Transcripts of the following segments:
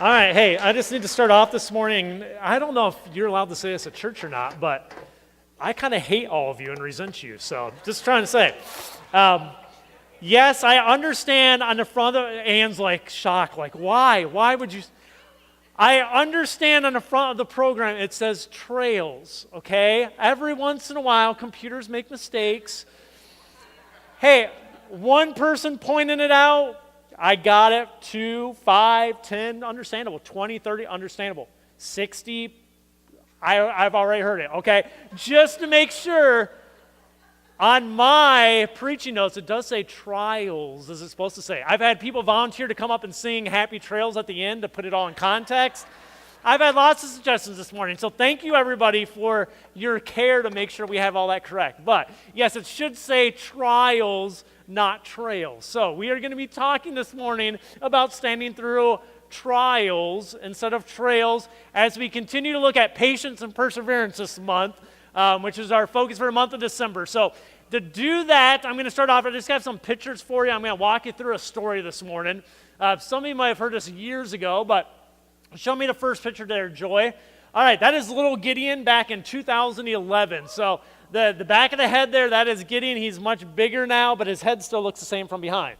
All right, hey, I just need to start off this morning. I don't know if you're allowed to say this at church or not, but I kind of hate all of you and resent you, so just trying to say. Yes, I understand on the front of Anne's like shock, like why? Why would you? I understand on the front of the program it says trails, okay? Every once in a while, computers make mistakes. Hey, one person pointing it out, I got it. 2, 5, 10, understandable. 20, 30, understandable. 60, I've already heard it, okay? Just to make sure, on my preaching notes, it does say trials, is it supposed to say. I've had people volunteer to come up and sing Happy Trails at the end to put it all in context. I've had lots of suggestions this morning, so thank you, everybody, for your care to make sure we have all that correct. But, yes, it should say trials, not trails. So we are going to be talking this morning about standing through trials instead of trails as we continue to look at patience and perseverance this month, which is our focus for the month of December. So to do that, I'm going to start off. I just have some pictures for you. I'm going to walk you through a story this morning. Some of you might have heard this years ago, but show me the first picture there, Joy. All right, that is little Gideon back in 2011. So the back of the head there, that is Gideon. He's much bigger now, but his head still looks the same from behind.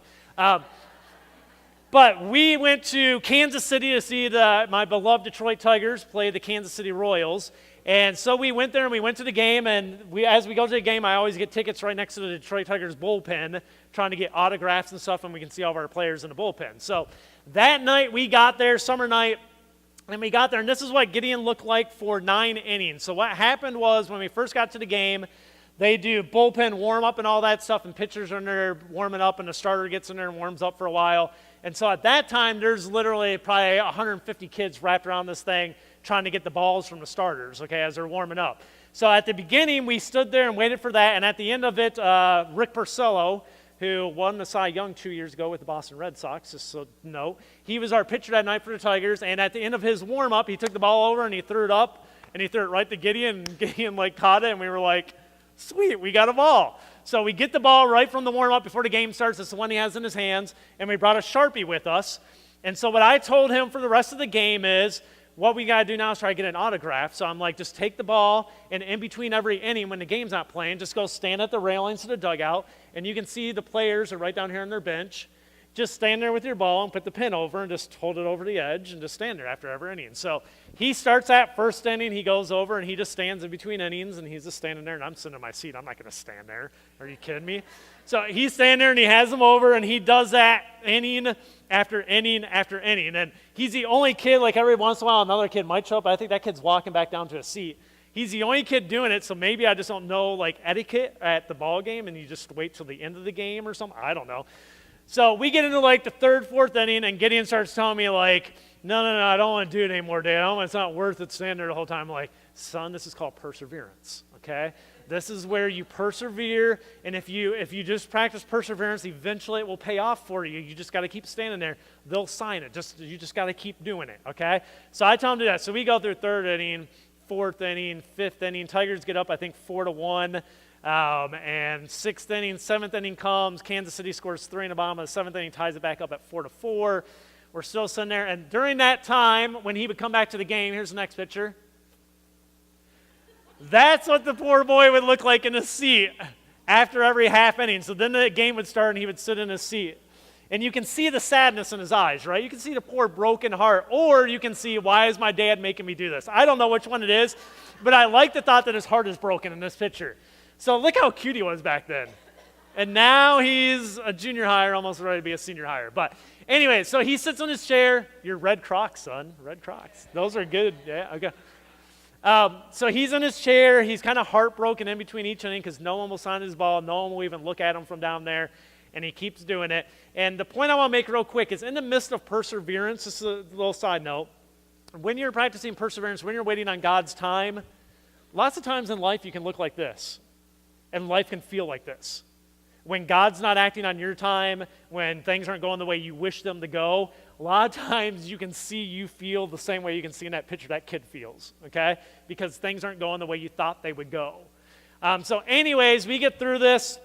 But we went to Kansas City to see my beloved Detroit Tigers play the Kansas City Royals. And so we went there and we went to the game, and as we go to the game, I always get tickets right next to the Detroit Tigers bullpen, trying to get autographs and stuff, and we can see all of our players in the bullpen. So that night we got there, summer night, and we got there, and this is what Gideon looked like for 9 innings. So what happened was when we first got to the game, they do bullpen warm-up and all that stuff, and pitchers are in there warming up, and the starter gets in there and warms up for a while. And so at that time, there's literally probably 150 kids wrapped around this thing trying to get the balls from the starters, okay, as they're warming up. So at the beginning, we stood there and waited for that, and at the end of it, Rick Porcello, who won the Cy Young 2 years ago with the Boston Red Sox, just so you know, he was our pitcher that night for the Tigers, and at the end of his warm-up, he took the ball over and he threw it up, and he threw it right to Gideon, and Gideon caught it, and we were like, sweet, we got a ball. So we get the ball right from the warm-up before the game starts. It's the one he has in his hands, and we brought a Sharpie with us. And so what I told him for the rest of the game is, what we got to do now is try to get an autograph. So I'm like, just take the ball, and in between every inning when the game's not playing, just go stand at the railings of the dugout, and you can see the players are right down here on their bench. Just stand there with your ball and put the pin over and just hold it over the edge and just stand there after every inning. So he starts that first inning, he goes over, and he just stands in between innings, and he's just standing there, and I'm sitting in my seat. I'm not going to stand there. Are you kidding me? So he's standing there, and he has them over, and he does that inning after inning after inning. And he's the only kid, like every once in a while, another kid might show up. I think that kid's walking back down to a seat. He's the only kid doing it, so maybe I just don't know, etiquette at the ball game, and you just wait till the end of the game or something. I don't know. So we get into the third, fourth inning, and Gideon starts telling me no, I don't want to do it anymore, Dad. It's not worth it standing there the whole time. I'm like, son, this is called perseverance, okay? This is where you persevere, and if you just practice perseverance, eventually it will pay off for you. You just got to keep standing there. They'll sign it. You just got to keep doing it, okay? So I tell him to do that. So we go through third inning, fourth inning, fifth inning. Tigers get up, I think, 4-1. And sixth inning, seventh inning comes. Kansas City scores 3 in the bottom of the seventh inning, ties it back up at 4-4. We're still sitting there. And during that time, when he would come back to the game, here's the next picture. That's what the poor boy would look like in his seat after every half inning. So then the game would start, and he would sit in his seat. And you can see the sadness in his eyes, right? You can see the poor broken heart. Or you can see, why is my dad making me do this? I don't know which one it is, but I like the thought that his heart is broken in this picture. So look how cute he was back then. And now he's a junior hire, almost ready to be a senior hire. But anyway, so he sits on his chair. Your red Crocs, son. Red Crocs. Those are good. Yeah, okay. So he's in his chair. He's kind of heartbroken in between each inning because no one will sign his ball. No one will even look at him from down there. And he keeps doing it. And the point I want to make real quick is in the midst of perseverance, this is a little side note, when you're practicing perseverance, when you're waiting on God's time, lots of times in life you can look like this. And life can feel like this. When God's not acting on your time, when things aren't going the way you wish them to go, a lot of times you can feel the same way you can see in that picture that kid feels, okay? Because things aren't going the way you thought they would go. So anyways, we get through this.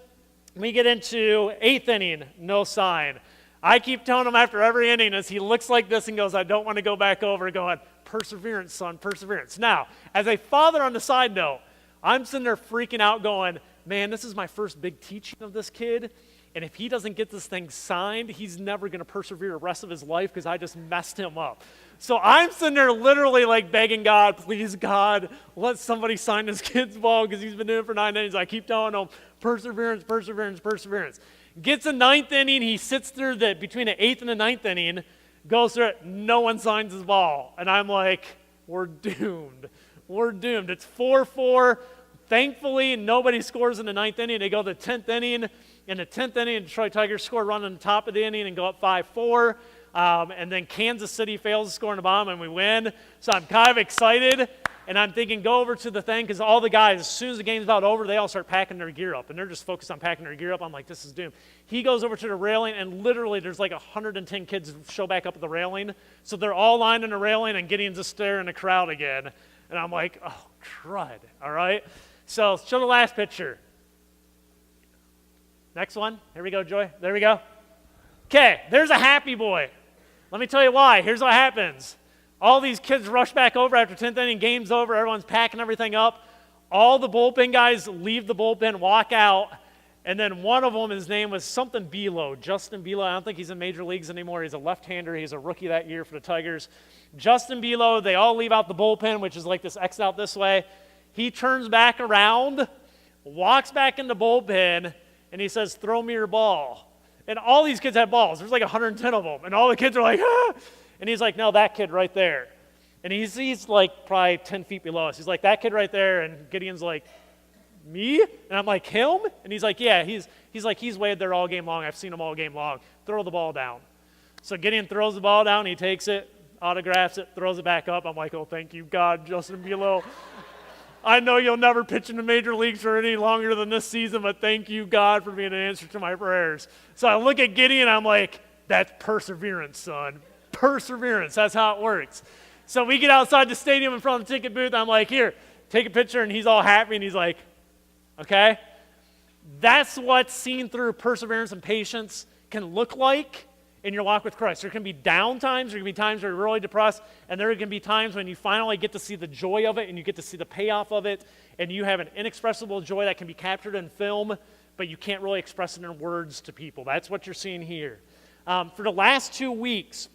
We get into eighth inning, no sign. I keep telling him after every inning as he looks like this and goes, I don't want to go back over, going, perseverance, son, perseverance. Now, as a father on the side note, I'm sitting there freaking out going, man, this is my first big teaching of this kid, and if he doesn't get this thing signed, he's never going to persevere the rest of his life because I just messed him up. So I'm sitting there literally like begging God, please God, let somebody sign this kid's ball because he's been doing it for 9 innings. I keep telling him, perseverance, perseverance, perseverance. Gets a 9th inning, he sits through between the 8th and the 9th inning, goes through it, no one signs his ball. And I'm like, we're doomed. We're doomed. It's 4-4. Thankfully, nobody scores in the 9th inning. They go to the 10th inning. In the 10th inning, the Detroit Tigers score a run on the top of the inning and go up 5-4. And then Kansas City fails to score in the bottom, and we win. So I'm kind of excited. And I'm thinking, go over to the thing, because all the guys, as soon as the game's about over, they all start packing their gear up. And they're just focused on packing their gear up. I'm like, this is doomed. He goes over to the railing, and literally there's like 110 kids show back up at the railing. So they're all lined in the railing, and Gideon's just staring in the crowd again. And I'm like, oh, crud, all right? So show the last picture. Next one. Here we go, Joy. There we go. Okay, there's a happy boy. Let me tell you why. Here's what happens. All these kids rush back over after 10th inning, game's over, everyone's packing everything up. All the bullpen guys leave the bullpen, walk out, and then one of them, his name was something Belo, Justin Belo. I don't think he's in major leagues anymore. He's a left-hander. He's a rookie that year for the Tigers. Justin Belo, they all leave out the bullpen, which is like this X out this way. He turns back around, walks back in the bullpen, and he says, throw me your ball. And all these kids have balls. There's like 110 of them. And all the kids are like, ah! And he's like, no, that kid right there. And he's like probably 10 feet below us. He's like, that kid right there. And Gideon's like, me? And I'm like, him? And he's like, yeah. He's like, he's waited there all game long. I've seen him all game long. Throw the ball down. So Gideon throws the ball down. He takes it, autographs it, throws it back up. I'm like, oh, thank you, God, Justin Belo. I know you'll never pitch in the major leagues for any longer than this season, but thank you, God, for being an answer to my prayers. So I look at Gideon, I'm like, that's perseverance, son. Perseverance, that's how it works. So we get outside the stadium in front of the ticket booth. I'm like, here, take a picture, and he's all happy, and he's like, okay. That's what seen through perseverance and patience can look like in your walk with Christ. There can be down times, there can be times where you're really depressed, and there can be times when you finally get to see the joy of it, and you get to see the payoff of it, and you have an inexpressible joy that can be captured in film, but you can't really express it in words to people. That's what you're seeing here. For the last 2 weeks,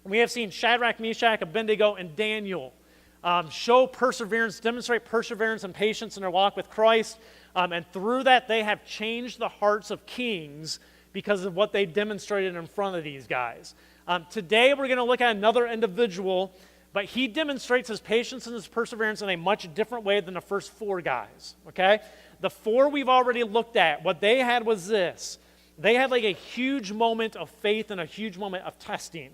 we have seen Shadrach, Meshach, Abednego, and Daniel show perseverance, demonstrate perseverance and patience in their walk with Christ. And through that, they have changed the hearts of kings because of what they demonstrated in front of these guys. Today, we're going to look at another individual, but he demonstrates his patience and his perseverance in a much different way than the first 4 guys, okay? The 4 we've already looked at, what they had was this. They had like a huge moment of faith and a huge moment of testing.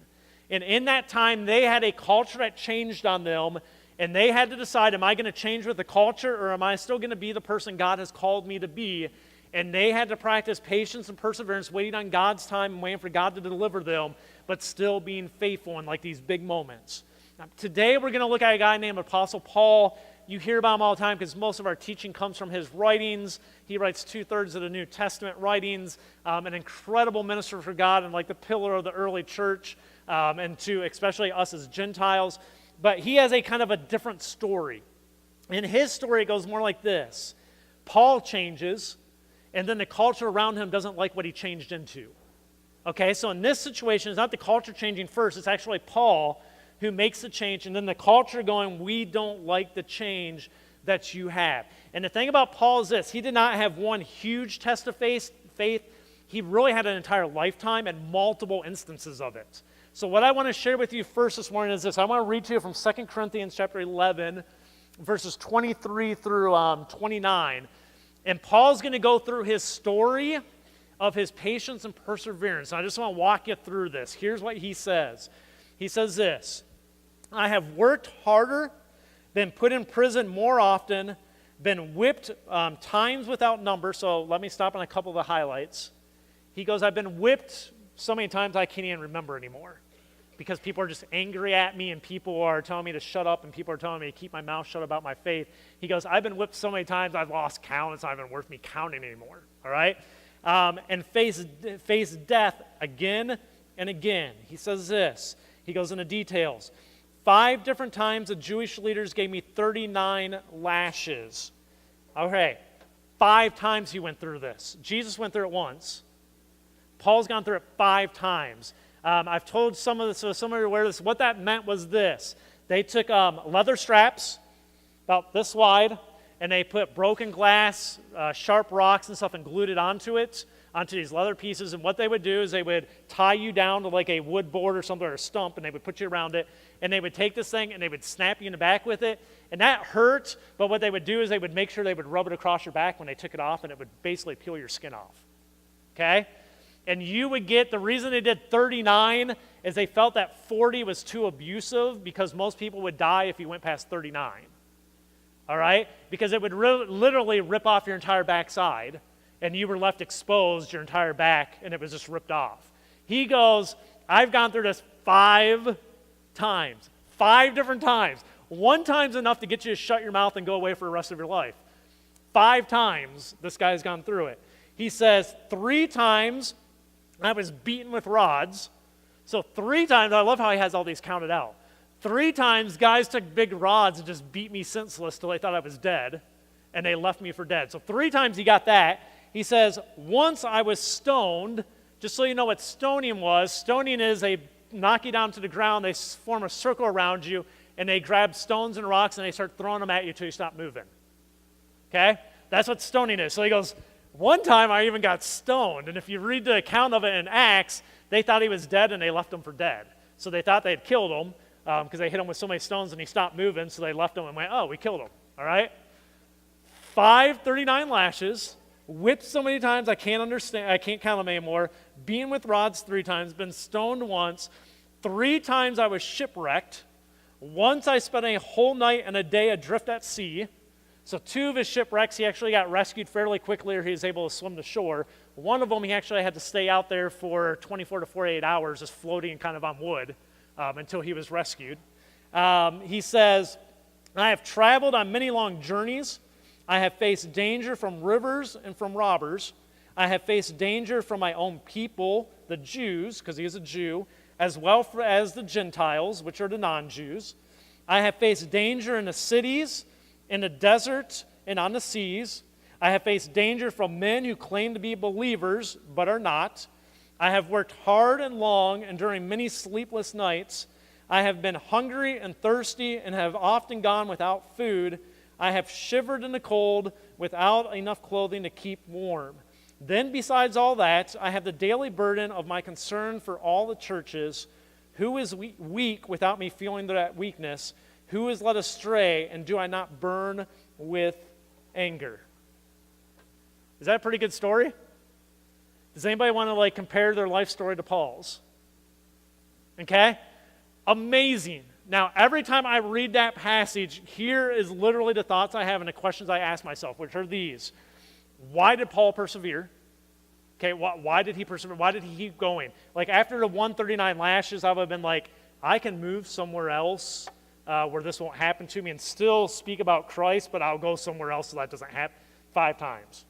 And in that time, they had a culture that changed on them, and they had to decide, am I going to change with the culture, or am I still going to be the person God has called me to be? And they had to practice patience and perseverance, waiting on God's time and waiting for God to deliver them, but still being faithful in like these big moments. Now, today, we're going to look at a guy named Apostle Paul. You hear about him all the time because most of our teaching comes from his writings. He writes 2/3 of the New Testament writings, an incredible minister for God and like the pillar of the early church, and to especially us as Gentiles. But he has a kind of a different story. In his story, it goes more like this. Paul changes, and then the culture around him doesn't like what he changed into. Okay, so in this situation, it's not the culture changing first. It's actually Paul who makes the change, and then the culture going, we don't like the change that you have. And the thing about Paul is this. He did not have one huge test of faith. He really had an entire lifetime and multiple instances of it. So what I want to share with you first this morning is this. I want to read to you from 2 Corinthians chapter 11, verses 23 through 29. And Paul's going to go through his story of his patience and perseverance. And I just want to walk you through this. Here's what he says. He says this, I have worked harder, been put in prison more often, been whipped times without number. So let me stop on a couple of the highlights. He goes, I've been whipped so many times I can't even remember anymore because people are just angry at me and people are telling me to shut up and people are telling me to keep my mouth shut about my faith. He goes, I've been whipped so many times I've lost count. It's not even worth me counting anymore, all right? And face death again and again. He says this. He goes into details. 5 different times the Jewish leaders gave me 39 lashes. Okay, 5 times he went through this. Jesus went through it once. Paul's gone through it 5 times. I've told some of this, so some of you are aware of this. What that meant was this. They took leather straps, about this wide, and they put broken glass, sharp rocks and stuff, and glued it onto these leather pieces. And what they would do is they would tie you down to like a wood board or something, or a stump, and they would put you around it. And they would take this thing and they would snap you in the back with it. And that hurt, but what they would do is they would make sure they would rub it across your back when they took it off, and it would basically peel your skin off. Okay? And you would get, the reason they did 39 is they felt that 40 was too abusive, because most people would die if you went past 39. All right? Because it would literally rip off your entire backside, and you were left exposed, your entire back, and it was just ripped off. He goes, I've gone through this 5 times. 5 different times. 1 time's enough to get you to shut your mouth and go away for the rest of your life. 5 times this guy's gone through it. He says 3 times I was beaten with rods. So 3 times, I love how he has all these counted out. 3 times guys took big rods and just beat me senseless till they thought I was dead, and they left me for dead. So 3 times he got that. He says, once I was stoned. Just so you know what stoning was, stoning is they knock you down to the ground, they form a circle around you, and they grab stones and rocks and they start throwing them at you until you stop moving. Okay? That's what stoning is. So he goes, 1 time I even got stoned, and if you read the account of it in Acts, they thought he was dead and they left him for dead. So they thought they had killed him because they hit him with so many stones and he stopped moving, so they left him and went, oh, we killed him. All right? 39 lashes, whipped so many times I can't count them anymore, beaten with rods 3 times, been stoned once, 3 times I was shipwrecked. Once I spent a whole night and a day adrift at sea. So 2 of his shipwrecks, he actually got rescued fairly quickly, or he was able to swim to shore. 1 of them, he actually had to stay out there for 24 to 48 hours, just floating kind of on wood until he was rescued. He says, I have traveled on many long journeys. I have faced danger from rivers and from robbers. I have faced danger from my own people, the Jews, because he is a Jew, as well as the Gentiles, which are the non-Jews. I have faced danger in the cities, in the desert, and on the seas. I have faced danger from men who claim to be believers, but are not. I have worked hard and long, enduring many sleepless nights. I have been hungry and thirsty, and have often gone without food. I have shivered in the cold, without enough clothing to keep warm. Then, besides all that, I have the daily burden of my concern for all the churches. Who is weak without me feeling that weakness? Who is led astray, and do I not burn with anger? Is that a pretty good story? Does anybody want to compare their life story to Paul's? Okay? Amazing. Now, every time I read that passage, here is literally the thoughts I have and the questions I ask myself, which are these. Why did Paul persevere? Okay, why did he persevere? Why did he keep going? After the 139 lashes, I would have been like, I can move somewhere else where this won't happen to me and still speak about Christ, but I'll go somewhere else so that doesn't happen 5 times.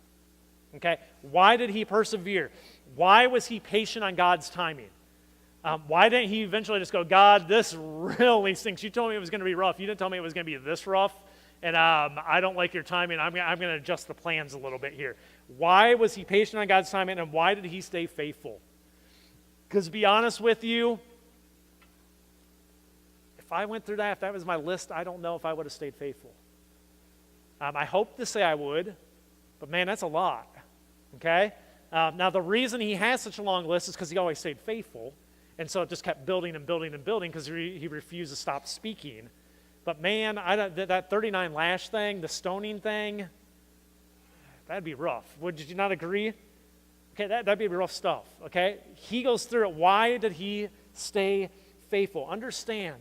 Okay, why did he persevere? Why was he patient on God's timing? Why didn't he eventually just go, God, this really stinks. You told me it was going to be rough. You didn't tell me it was going to be this rough. And I don't like your timing. I'm going to adjust the plans a little bit here. Why was he patient on God's timing, and why did he stay faithful? Because to be honest with you, if I went through that, if that was my list, I don't know if I would have stayed faithful. I hope to say I would, but man, that's a lot. Okay? Now, the reason he has such a long list is because he always stayed faithful. And so it just kept building and building and building because he refused to stop speaking. But man, that 39 lash thing, the stoning thing, that'd be rough. Would you not agree? Okay, that'd be rough stuff, okay? He goes through it. Why did he stay faithful? Understand,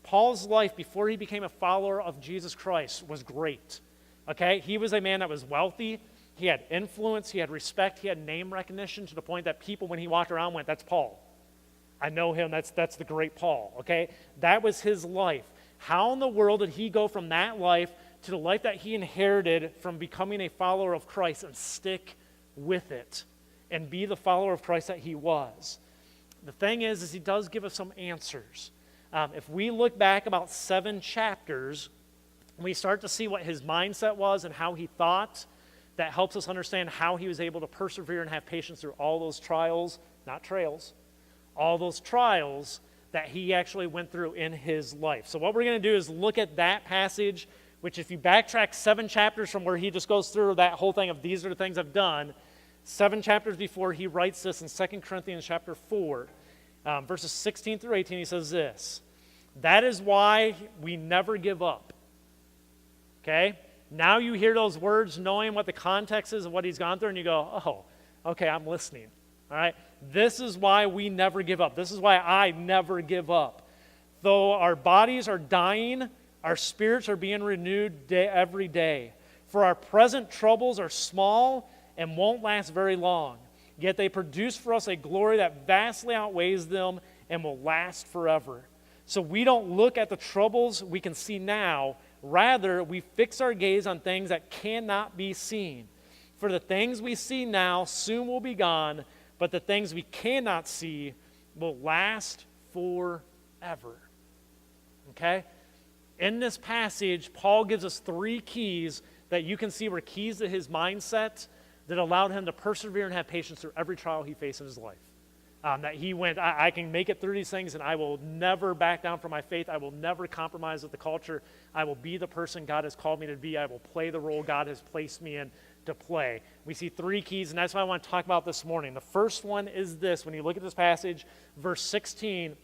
Paul's life before he became a follower of Jesus Christ was great, okay? He was a man that was wealthy. He had influence. He had respect. He had name recognition to the point that people, when he walked around, went, that's Paul. I know him. That's the great Paul, okay? That was his life. How in the world did he go from that life to the life that he inherited from becoming a follower of Christ and stick with it and be the follower of Christ that he was? the thing is he does give us some answers. If we look back about 7 chapters, we start to see what his mindset was and how he thought. That helps us understand how he was able to persevere and have patience through all those trials, not trails, all those trials that he actually went through in his life. So what we're going to do is look at that passage, which if you backtrack 7 chapters from where he just goes through that whole thing of these are the things I've done, 7 chapters before he writes this in 2 Corinthians chapter 4, verses 16 through 18, he says this, that is why we never give up. Okay? Now you hear those words knowing what the context is of what he's gone through, and you go, oh, okay, I'm listening. All right? This is why we never give up. This is why I never give up. Though our bodies are dying, our spirits are being renewed every day. For our present troubles are small and won't last very long. Yet they produce for us a glory that vastly outweighs them and will last forever. So we don't look at the troubles we can see now. Rather, we fix our gaze on things that cannot be seen. For the things we see now soon will be gone, but the things we cannot see will last forever. Okay? In this passage, Paul gives us 3 keys that you can see were keys to his mindset that allowed him to persevere and have patience through every trial he faced in his life. That he went, I can make it through these things, and I will never back down from my faith. I will never compromise with the culture. I will be the person God has called me to be. I will play the role God has placed me in to play. We see 3 keys, and that's what I want to talk about this morning. The first one is this. When you look at this passage, verse 16,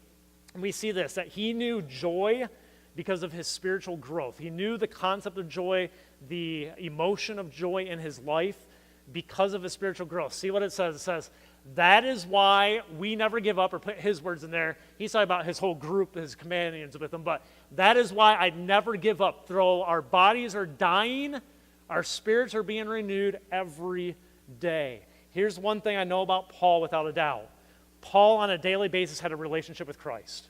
we see this, that he knew joy because of his spiritual growth. He knew the concept of joy, the emotion of joy in his life because of his spiritual growth. See what it says? It says, that is why we never give up, or put his words in there. He's talking about his whole group, his companions with him, but that is why I never give up. Though our bodies are dying, our spirits are being renewed every day. Here's one thing I know about Paul without a doubt. Paul on a daily basis had a relationship with Christ.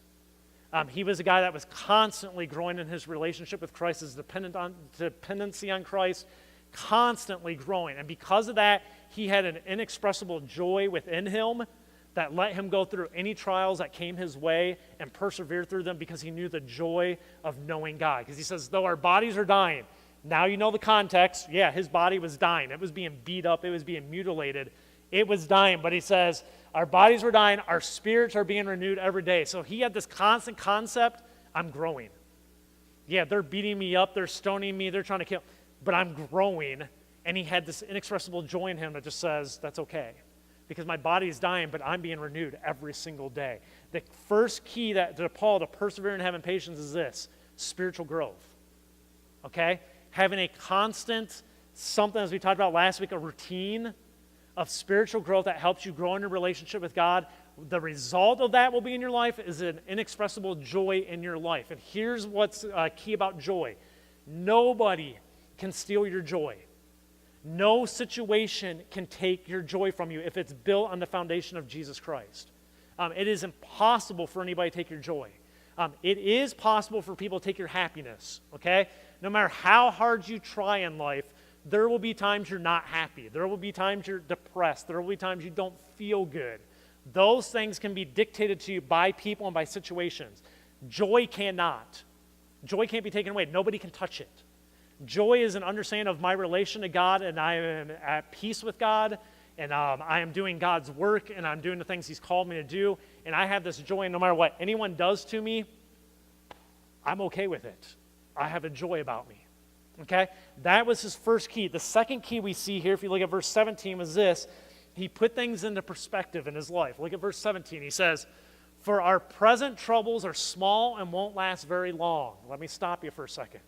He was a guy that was constantly growing in his relationship with Christ, his dependency on Christ, constantly growing. And because of that, he had an inexpressible joy within him that let him go through any trials that came his way and persevere through them because he knew the joy of knowing God. Because he says, though our bodies are dying, now you know the context. Yeah, his body was dying. It was being beat up. It was being mutilated. It was dying. But he says, our bodies were dying. Our spirits are being renewed every day. So he had this constant concept, I'm growing. Yeah, they're beating me up. They're stoning me. They're trying to kill. But I'm growing. And he had this inexpressible joy in him that just says, that's okay. Because my body is dying, but I'm being renewed every single day. The first key to Paul to persevere and having patience is this, spiritual growth. Okay? Having a constant, something as we talked about last week, a routine of spiritual growth that helps you grow in your relationship with God. The result of that will be in your life is an inexpressible joy in your life. And here's what's key about joy. Nobody can steal your joy. No situation can take your joy from you if it's built on the foundation of Jesus Christ. It is impossible for anybody to take your joy. It is possible for people to take your happiness, okay? No matter how hard you try in life, there will be times you're not happy. There will be times you're depressed. There will be times you don't feel good. Those things can be dictated to you by people and by situations. Joy cannot. Joy can't be taken away. Nobody can touch it. Joy is an understanding of my relation to God, and I am at peace with God, and I am doing God's work, and I'm doing the things He's called me to do, and I have this joy, and no matter what anyone does to me, I'm okay with it. I have a joy about me, okay? That was his first key. The second key we see here, if you look at verse 17, was this. He put things into perspective in his life. Look at verse 17. He says, for our present troubles are small and won't last very long. Let me stop you for a second.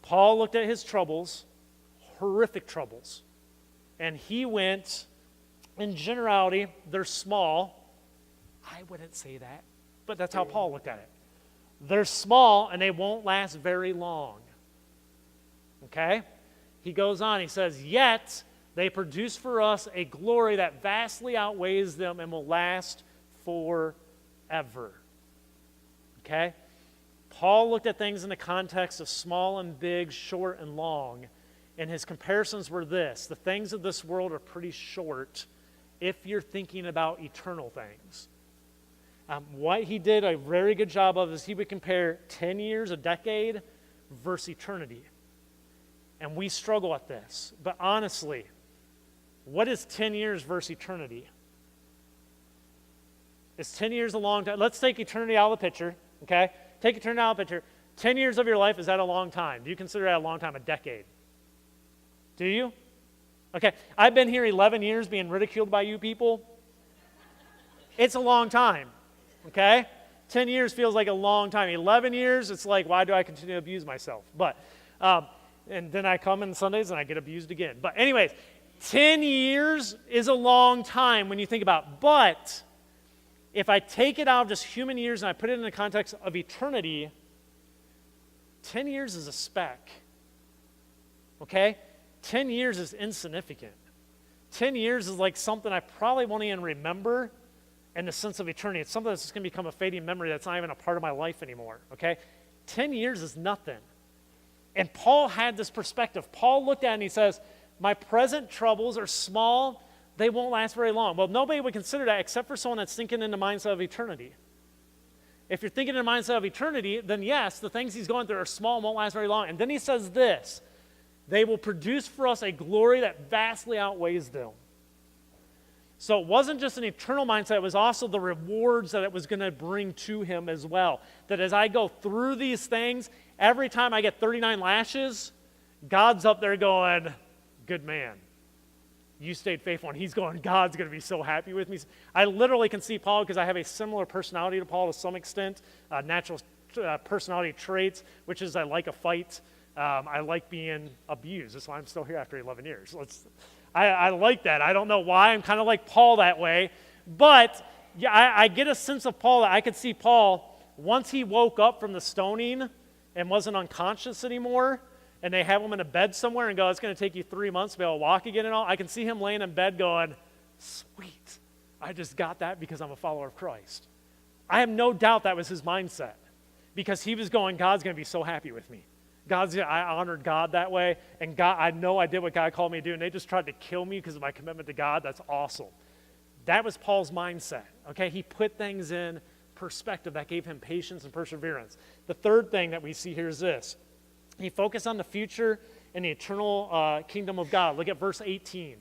Paul looked at his troubles, horrific troubles, and he went, in generality, they're small. I wouldn't say that, but that's how Paul looked at it. They're small, and they won't last very long. Okay? He goes on, he says, yet they produce for us a glory that vastly outweighs them and will last forever. Okay? Paul looked at things in the context of small and big, short and long, and his comparisons were this. The things of this world are pretty short, if you're thinking about eternal things. What he did a very good job of is he would compare 10 years, a decade, versus eternity. And we struggle at this. But honestly, what is 10 years versus eternity? Is 10 years a long time? Let's take eternity out of the picture, okay? Take eternity out of the picture. 10 years of your life, is that a long time? Do you consider that a long time, a decade? Do you? Okay, I've been here 11 years being ridiculed by you people. It's a long time, okay? 10 years feels like a long time. 11 years, it's like, why do I continue to abuse myself? But, and then I come on Sundays and I get abused again. But anyways, 10 years is a long time when you think about it. But if I take it out of just human years and I put it in the context of eternity, 10 years is a speck, okay? 10 years is insignificant. 10 years is like something I probably won't even remember in the sense of eternity. It's something that's just going to become a fading memory that's not even a part of my life anymore, okay? 10 years is nothing. And Paul had this perspective. Paul looked at it and he says, my present troubles are small, they won't last very long. Well, nobody would consider that except for someone that's thinking in the mindset of eternity. If you're thinking in the mindset of eternity, then yes, the things he's going through are small and won't last very long. And then he says this, they will produce for us a glory that vastly outweighs them. So it wasn't just an eternal mindset, it was also the rewards that it was going to bring to him as well. That as I go through these things, every time I get 39 lashes, God's up there going, good man. You stayed faithful. And he's going, God's going to be so happy with me. I literally can see Paul because I have a similar personality to Paul to some extent, natural personality traits, which is I like a fight. I like being abused. That's why I'm still here after 11 years. I like that. I don't know why. I'm kind of like Paul that way. But yeah, I get a sense of Paul that I could see Paul, once he woke up from the stoning and wasn't unconscious anymore, and they have him in a bed somewhere and go, it's going to take you 3 months to be able to walk again and all, I can see him laying in bed going, sweet, I just got that because I'm a follower of Christ. I have no doubt that was his mindset because he was going, God's going to be so happy with me. I honored God that way, and God, I know I did what God called me to do, and they just tried to kill me because of my commitment to God. That's awesome. That was Paul's mindset, okay? He put things in perspective that gave him patience and perseverance. The third thing that we see here is this. He focused on the future and the eternal kingdom of God. Look at verse 18.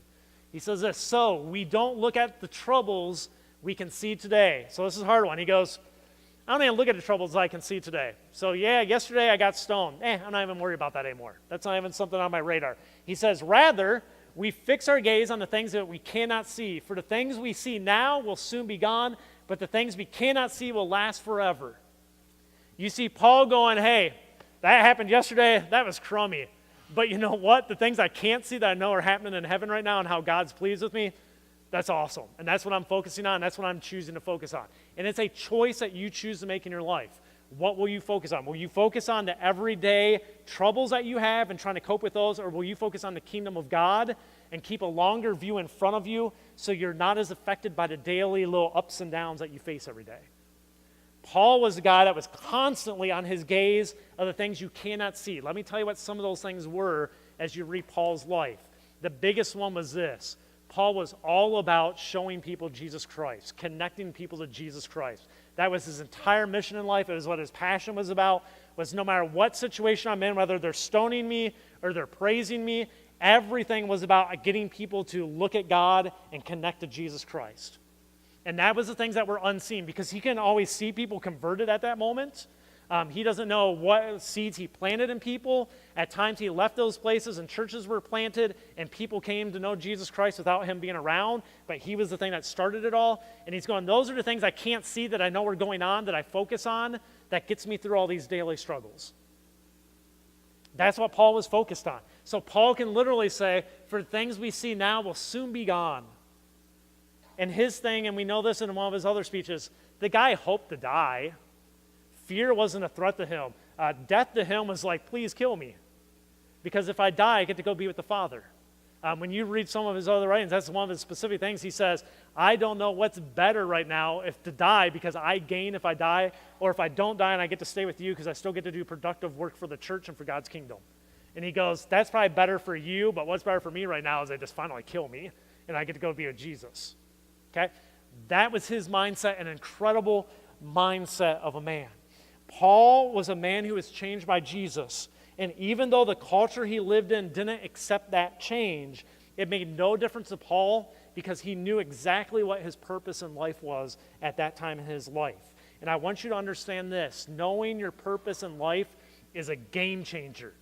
He says this, so we don't look at the troubles we can see today. So this is a hard one. He goes, I don't even look at the troubles I can see today. So yeah, yesterday I got stoned. I'm not even worried about that anymore. That's not even something on my radar. He says, rather, we fix our gaze on the things that we cannot see. For the things we see now will soon be gone, but the things we cannot see will last forever. You see Paul going, hey, that happened yesterday. That was crummy. But you know what? The things I can't see that I know are happening in heaven right now and how God's pleased with me, that's awesome. And that's what I'm focusing on. That's what I'm choosing to focus on. And it's a choice that you choose to make in your life. What will you focus on? Will you focus on the everyday troubles that you have and trying to cope with those? Or will you focus on the kingdom of God and keep a longer view in front of you so you're not as affected by the daily little ups and downs that you face every day? Paul was the guy that was constantly on his gaze of the things you cannot see. Let me tell you what some of those things were as you read Paul's life. The biggest one was this. Paul was all about showing people Jesus Christ, connecting people to Jesus Christ. That was his entire mission in life. It was what his passion was about, was no matter what situation I'm in, whether they're stoning me or they're praising me, everything was about getting people to look at God and connect to Jesus Christ. And that was the things that were unseen because he can always see people converted at that moment. He doesn't know what seeds he planted in people. At times he left those places and churches were planted and people came to know Jesus Christ without him being around, but he was the thing that started it all. And he's going, those are the things I can't see that I know are going on, that I focus on, that gets me through all these daily struggles. That's what Paul was focused on. So Paul can literally say, for things we see now will soon be gone. And his thing, and we know this in one of his other speeches, the guy hoped to die. Fear wasn't a threat to him. Death to him was like, please kill me. Because if I die, I get to go be with the Father. When you read some of his other writings, that's one of his specific things. He says, I don't know what's better right now, if to die because I gain if I die, or if I don't die and I get to stay with you because I still get to do productive work for the church and for God's kingdom. And he goes, that's probably better for you, but what's better for me right now is they just finally kill me and I get to go be with Jesus. okay? That was his mindset, an incredible mindset of a man. Paul was a man who was changed by Jesus, and even though the culture he lived in didn't accept that change, it made no difference to Paul because he knew exactly what his purpose in life was at that time in his life. And I want you to understand this. Knowing your purpose in life is a game changer.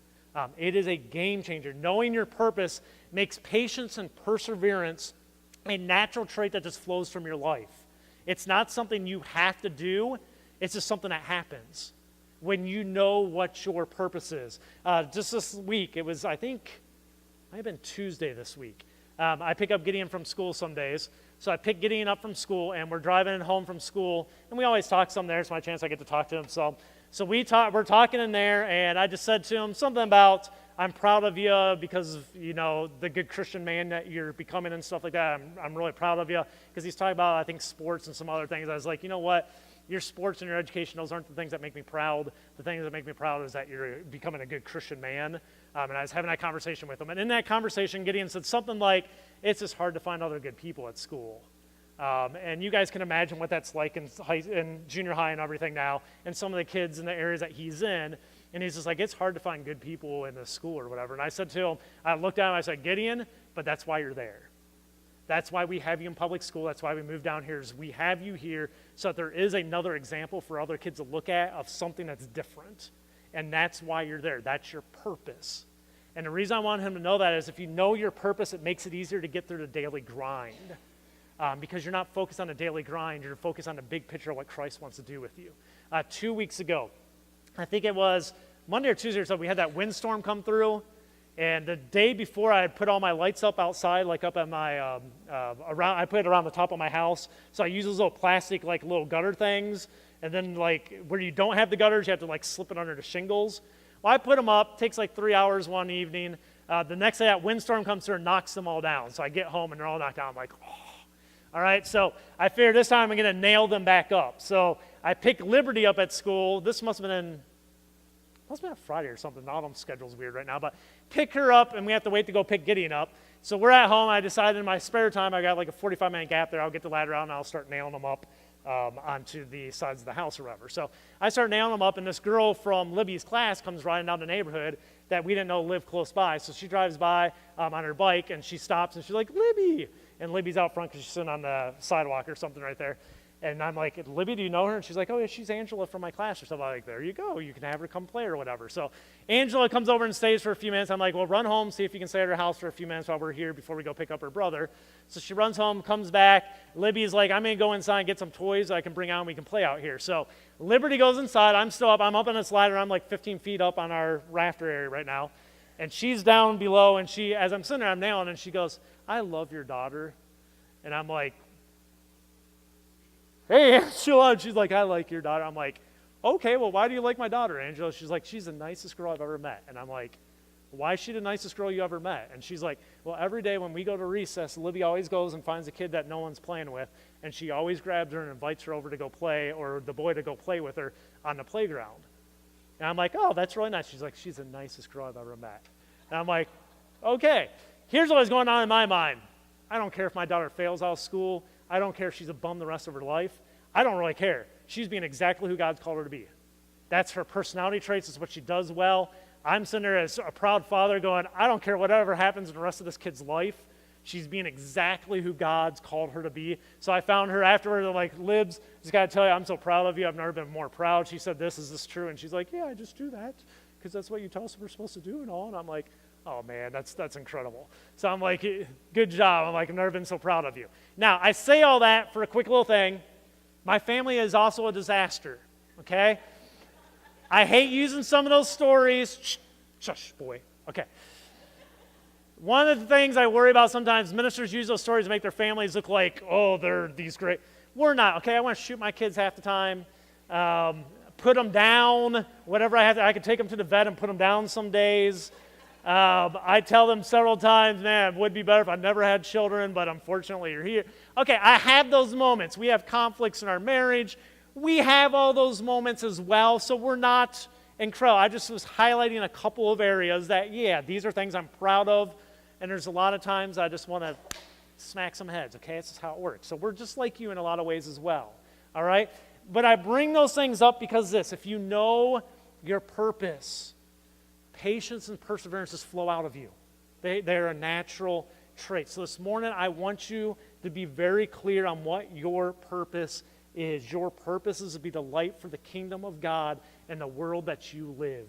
It is a game changer. Knowing your purpose makes patience and perseverance a natural trait that just flows from your life. It's not something you have to do. It's just something that happens when you know what your purpose is. Just this week, it was, I think, it might have been Tuesday this week. I pick up Gideon from school some days. So I pick Gideon up from school, and we're driving home from school, and we always talk some there. It's my chance I get to talk to him. So we're talking in there, and I just said to him something about, I'm proud of you because of, the good Christian man that you're becoming and stuff like that. I'm really proud of you, because he's talking about, I think, sports and some other things. I was like, you know what? Your sports and your education, those aren't the things that make me proud. The things that make me proud is that you're becoming a good Christian man. And I was having that conversation with him. And in that conversation, Gideon said something like, it's just hard to find other good people at school. And you guys can imagine what that's like in junior high and everything now, and some of the kids in the areas that he's in. And he's just like, it's hard to find good people in the school or whatever. And I said to him, I looked at him, I said, Gideon, but that's why you're there. That's why we have you in public school. That's why we moved down here, is we have you here so that there is another example for other kids to look at of something that's different. And that's why you're there. That's your purpose. And the reason I want him to know that is if you know your purpose, it makes it easier to get through the daily grind. Because you're not focused on the daily grind. You're focused on the big picture of what Christ wants to do with you. 2 weeks ago, I think it was Monday or Tuesday or so, we had that windstorm come through. And the day before, I had put all my lights up outside, like up at my, I put it around the top of my house. So I use those little plastic, like little gutter things. And then like where you don't have the gutters, you have to like slip it under the shingles. Well, I put them up, takes like 3 hours one evening. The next day, that windstorm comes through and knocks them all down. So I get home and they're all knocked down. I'm like, oh. All right, so I figured this time I'm going to nail them back up. So I picked Liberty up at school. This must have been a Friday or something. All them schedule's weird right now. But pick her up, and we have to wait to go pick Gideon up. So we're at home. I decided in my spare time, I got like a 45-minute gap there. I'll get the ladder out, and I'll start nailing them up onto the sides of the house or whatever. So I start nailing them up, and this girl from Libby's class comes riding down the neighborhood that we didn't know lived close by. So she drives by on her bike, and she stops, and she's like, Libby. And Libby's out front because she's sitting on the sidewalk or something right there. And I'm like, Libby, do you know her? And she's like, oh, yeah, she's Angela from my class or something. I'm like, there you go. You can have her come play or whatever. So Angela comes over and stays for a few minutes. I'm like, well, run home, see if you can stay at her house for a few minutes while we're here before we go pick up her brother. So she runs home, comes back. Libby's like, I'm going to go inside and get some toys I can bring out and we can play out here. So Liberty goes inside. I'm still up. I'm up on this ladder. I'm like 15 feet up on our rafter area right now. And she's down below. And she, as I'm sitting there, I'm nailing, and she goes, I love your daughter. And I'm like, hey, Angela. And she's like, I like your daughter. I'm like, okay, well, why do you like my daughter, Angela? She's like, she's the nicest girl I've ever met. And I'm like, why is she the nicest girl you ever met? And she's like, well, every day when we go to recess, Libby always goes and finds a kid that no one's playing with, and she always grabs her and invites her over to go play, or the boy to go play with her on the playground. And I'm like, oh, that's really nice. She's like, she's the nicest girl I've ever met. And I'm like, okay, here's what was going on in my mind. I don't care if my daughter fails out of school. I don't care if she's a bum the rest of her life. I don't really care. She's being exactly who God's called her to be. That's her personality traits. It's what she does well. I'm sitting there as a proud father going, I don't care whatever happens in the rest of this kid's life. She's being exactly who God's called her to be. So I found her afterwards. I'm like, Libs, just got to tell you, I'm so proud of you. I've never been more proud. She said, is this true? And she's like, yeah, I just do that because that's what you tell us we're supposed to do and all. And I'm like, oh, man, that's incredible. So I'm like, good job. I'm like, I've never been so proud of you. Now, I say all that for a quick little thing. My family is also a disaster, okay? I hate using some of those stories. Shush, boy. Okay. One of the things I worry about sometimes, ministers use those stories to make their families look like, oh, they're these great. We're not, okay? I want to shoot my kids half the time, put them down, whatever I have to. I could take them to the vet and put them down some days. I tell them several times, man, it would be better if I never had children, but unfortunately you're here. Okay, I have those moments. We have conflicts in our marriage. We have all those moments as well, so we're not incredible. I just was highlighting a couple of areas that, yeah, these are things I'm proud of, and there's a lot of times I just want to smack some heads, okay? This is how it works. So we're just like you in a lot of ways as well, all right? But I bring those things up because if you know your purpose, patience and perseverance just flow out of you. They're a natural trait. So this morning, I want you to be very clear on what your purpose is. Your purpose is to be the light for the kingdom of God and the world that you live.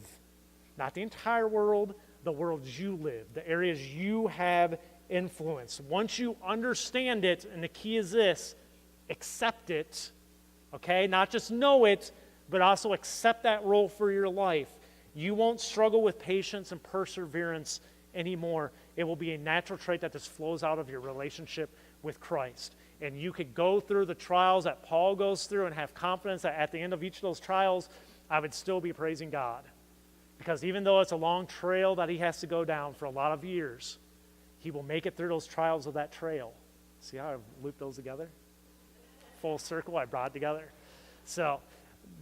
Not the entire world, the world you live, the areas you have influence. Once you understand it, and the key is this, accept it, okay? Not just know it, but also accept that role for your life. You won't struggle with patience and perseverance anymore. It will be a natural trait that just flows out of your relationship with Christ. And you could go through the trials that Paul goes through and have confidence that at the end of each of those trials, I would still be praising God. Because even though it's a long trail that he has to go down for a lot of years, he will make it through those trials of that trail. See how I've looped those together? Full circle, I brought it together. So,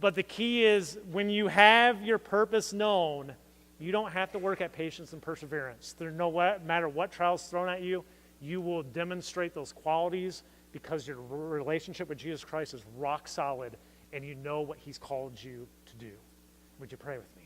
but the key is when you have your purpose known, you don't have to work at patience and perseverance. No matter what trials thrown at you, you will demonstrate those qualities because your relationship with Jesus Christ is rock solid and you know what he's called you to do. Would you pray with me?